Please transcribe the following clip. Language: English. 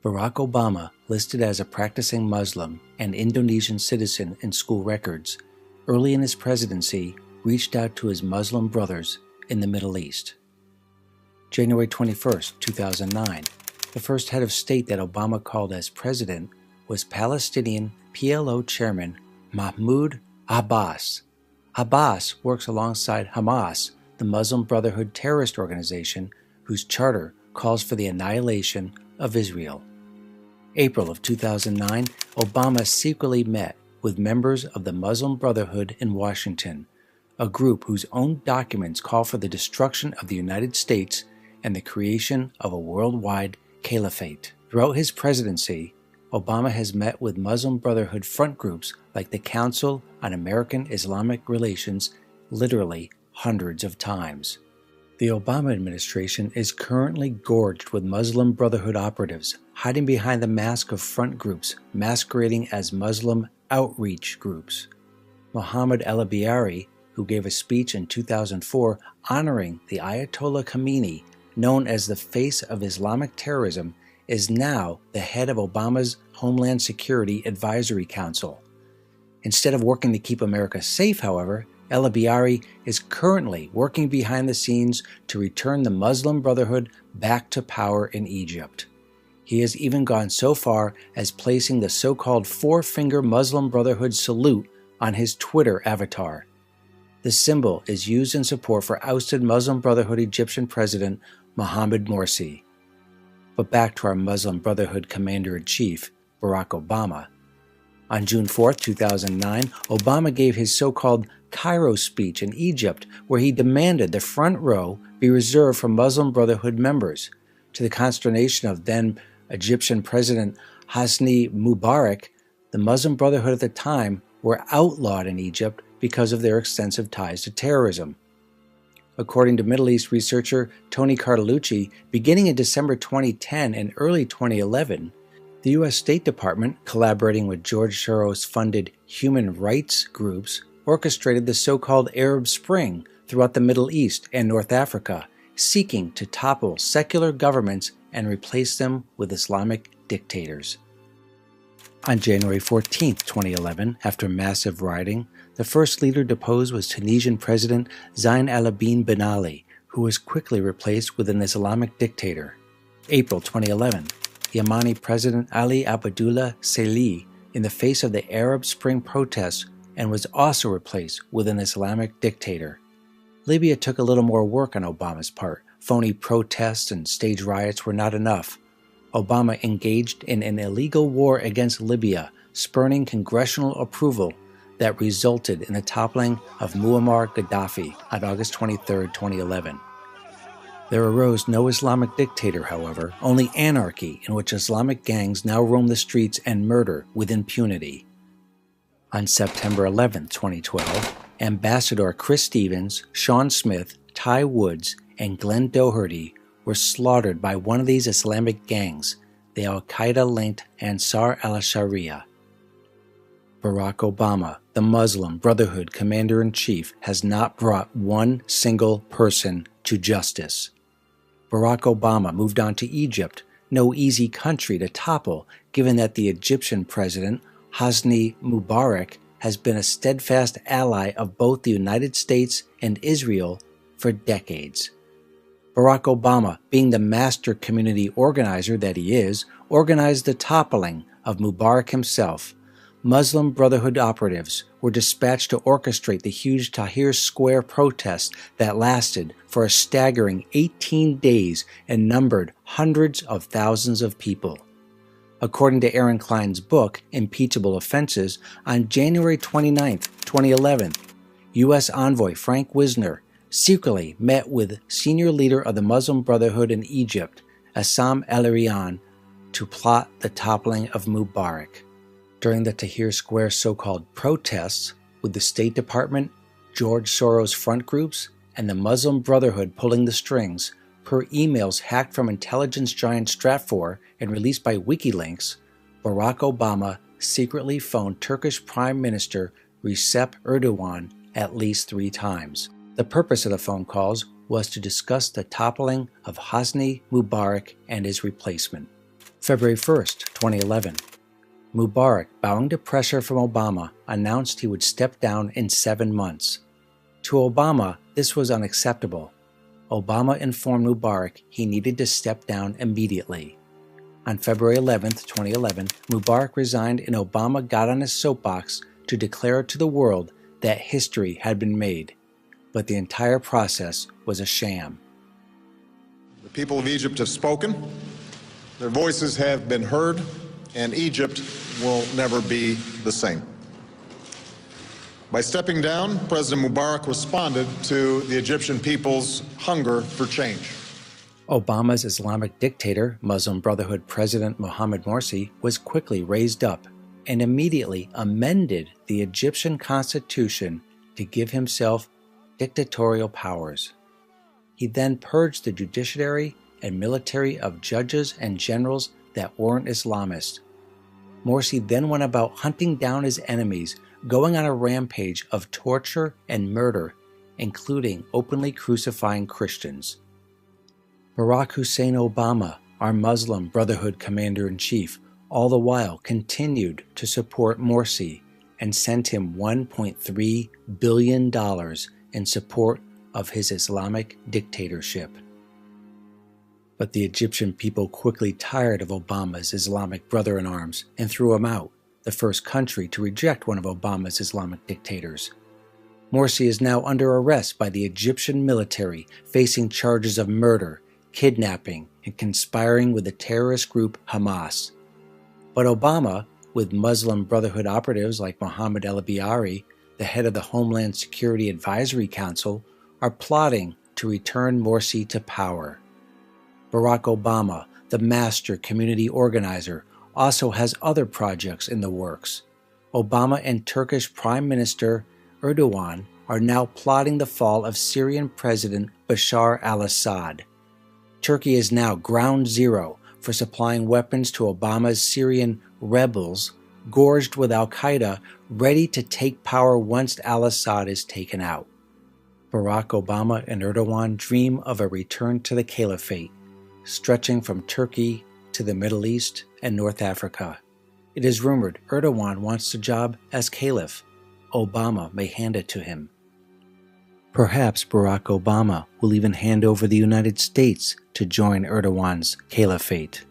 Barack Obama, listed as a practicing Muslim and Indonesian citizen in school records, early in his presidency reached out to his Muslim brothers in the Middle East. January 21, 2009, the first head of state that Obama called as president was Palestinian PLO chairman Mahmoud Abbas. Abbas works alongside Hamas, the Muslim Brotherhood terrorist organization whose charter calls for the annihilation of Israel. April of 2009, Obama secretly met with members of the Muslim Brotherhood in Washington, a group whose own documents call for the destruction of the United States and the creation of a worldwide caliphate. Throughout his presidency, Obama has met with Muslim Brotherhood front groups like the Council on American-Islamic Relations literally hundreds of times. The Obama administration is currently gorged with Muslim Brotherhood operatives hiding behind the mask of front groups masquerading as Muslim outreach groups. Mohammed al-Biari, who gave a speech in 2004 honoring the Ayatollah Khamenei, known as the face of Islamic terrorism, is now the head of Obama's Homeland Security Advisory Council. Instead of working to keep America safe, however, al-Biari is currently working behind the scenes to return the Muslim Brotherhood back to power in Egypt. He has even gone so far as placing the so-called four-finger Muslim Brotherhood salute on his Twitter avatar. The symbol is used in support for ousted Muslim Brotherhood Egyptian President Mohamed Morsi. But back to our Muslim Brotherhood Commander-in-Chief, Barack Obama. On June 4, 2009, Obama gave his so-called Cairo speech in Egypt, where he demanded the front row be reserved for Muslim Brotherhood members, to the consternation of then Egyptian President Hosni Mubarak. The Muslim Brotherhood at the time were outlawed in Egypt because of their extensive ties to terrorism. According to Middle East researcher Tony Cartalucci, beginning in December 2010 and early 2011, the U.S. State Department, collaborating with George Soros-funded human rights groups, orchestrated the so-called Arab Spring throughout the Middle East and North Africa, seeking to topple secular governments and replace them with Islamic dictators. On January 14, 2011, after massive rioting, the first leader deposed was Tunisian President Zine El Abidine Ben Ali, who was quickly replaced with an Islamic dictator. April 2011, Yemeni President Ali Abdullah Saleh in the face of the Arab Spring protests and was also replaced with an Islamic dictator. Libya took a little more work on Obama's part. Phony protests and stage riots were not enough. Obama engaged in an illegal war against Libya, spurning congressional approval that resulted in the toppling of Muammar Gaddafi on August 23, 2011. There arose no Islamic dictator, however, only anarchy in which Islamic gangs now roam the streets and murder with impunity. On September 11, 2012, Ambassador Chris Stevens, Sean Smith, Ty Woods, and Glenn Doherty were slaughtered by one of these Islamic gangs, the al-Qaeda-linked Ansar al-Sharia. Barack Obama, the Muslim Brotherhood Commander-in-Chief, has not brought one single person to justice. Barack Obama moved on to Egypt, no easy country to topple given that the Egyptian president, Hosni Mubarak, has been a steadfast ally of both the United States and Israel for decades. Barack Obama, being the master community organizer that he is, organized the toppling of Mubarak himself. Muslim Brotherhood operatives were dispatched to orchestrate the huge Tahrir Square protests that lasted for a staggering 18 days and numbered hundreds of thousands of people. According to Aaron Klein's book, Impeachable Offenses, on January 29, 2011, U.S. Envoy Frank Wisner secretly met with senior leader of the Muslim Brotherhood in Egypt, Assam El-Arian, to plot the toppling of Mubarak. During the Tahrir Square so-called protests, with the State Department, George Soros front groups, and the Muslim Brotherhood pulling the strings, per emails hacked from intelligence giant Stratfor and released by WikiLeaks, Barack Obama secretly phoned Turkish Prime Minister Recep Erdogan at least 3 times. The purpose of the phone calls was to discuss the toppling of Hosni Mubarak and his replacement. February 1st, 2011. Mubarak, bowing to pressure from Obama, announced he would step down in 7 months. To Obama, this was unacceptable. Obama informed Mubarak he needed to step down immediately. On February 11, 2011, Mubarak resigned and Obama got on his soapbox to declare to the world that history had been made. But the entire process was a sham. The people of Egypt have spoken, their voices have been heard, and Egypt will never be the same. By stepping down, President Mubarak responded to the Egyptian people's hunger for change. Obama's Islamic dictator, Muslim Brotherhood President Mohamed Morsi, was quickly raised up and immediately amended the Egyptian constitution to give himself dictatorial powers. He then purged the judiciary and military of judges and generals that weren't Islamists. Morsi then went about hunting down his enemies, going on a rampage of torture and murder, including openly crucifying Christians. Barack Hussein Obama, our Muslim Brotherhood commander-in-chief, all the while continued to support Morsi and sent him $1.3 billion in support of his Islamic dictatorship. But the Egyptian people quickly tired of Obama's Islamic brother-in-arms and threw him out, the first country to reject one of Obama's Islamic dictators. Morsi is now under arrest by the Egyptian military, facing charges of murder, kidnapping, and conspiring with the terrorist group Hamas. But Obama, with Muslim Brotherhood operatives like Mohammed el-Biari, the head of the Homeland Security Advisory Council, are plotting to return Morsi to power. Barack Obama, the master community organizer, also has other projects in the works. Obama and Turkish Prime Minister Erdogan are now plotting the fall of Syrian President Bashar al-Assad. Turkey is now ground zero for supplying weapons to Obama's Syrian rebels, gorged with al-Qaeda, ready to take power once al-Assad is taken out. Barack Obama and Erdogan dream of a return to the caliphate, stretching from Turkey to the Middle East and North Africa. It is rumored Erdogan wants the job as caliph. Obama may hand it to him. Perhaps Barack Obama will even hand over the United States to join Erdogan's caliphate.